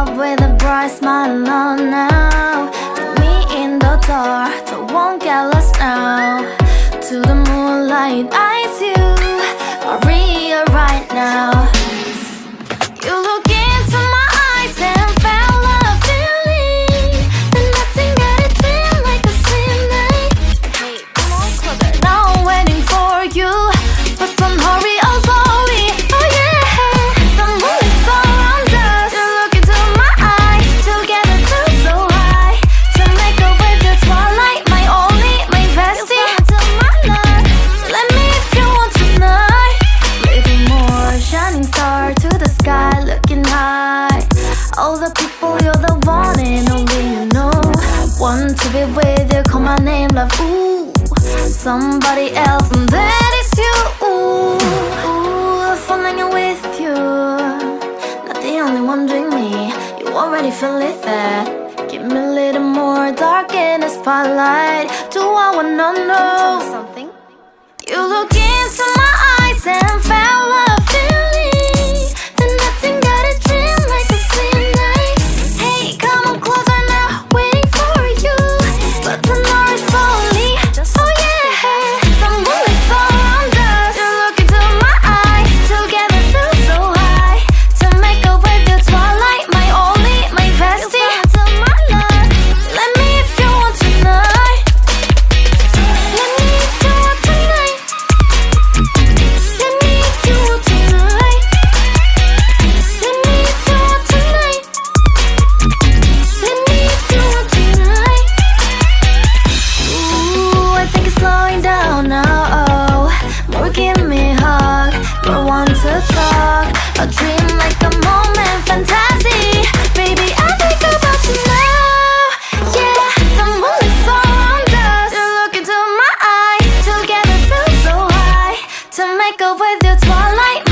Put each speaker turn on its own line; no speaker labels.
up with a bright smile on now. Put me in the dark, so won't get lost now. To the moonlight, eyes you, Maria right now. You look into my eyes and felt a feeling that nothing got a dream like a same night. Hey, come on closer. Now I'm waiting for you, but don't hurry, oh slowly. Oh yeah, the moon is around us. You look into my eyes, together feel so high. To make up with the twilight, my only, my bestie. Into my life, let me if you want tonight. Little more shining star to the sky, looking high. All the people, you're the one and only you know. Want to be with you, call my name, love, ooh. Somebody else, and that is you, ooh. Falling in with you, not the only one doing me. You already feel it there. Give me a little more dark in the spotlight. Do I wanna know something? You look into my eyes and felt a feeling that nothing got a dream like a same night. Hey, come on closer now, waiting for you, but tonight is slowly. Oh yeah, the moon is around us. You look into my eyes, together feel so high. To make up with the twilight, my only, my bestie. Into my life, let me if you want tonight. Let me if you want tonight. Let me if you want tonight. Let me if you want tonight. Let me if you want tonight. Ooh, I think it's slowing down now. Oh, more give me a hug, more want to talk. A dream like a moment, fantasy. Baby, I think about you now. Yeah, the moon is around us. You look into my eyes, together feel so high. To make up with your twilight.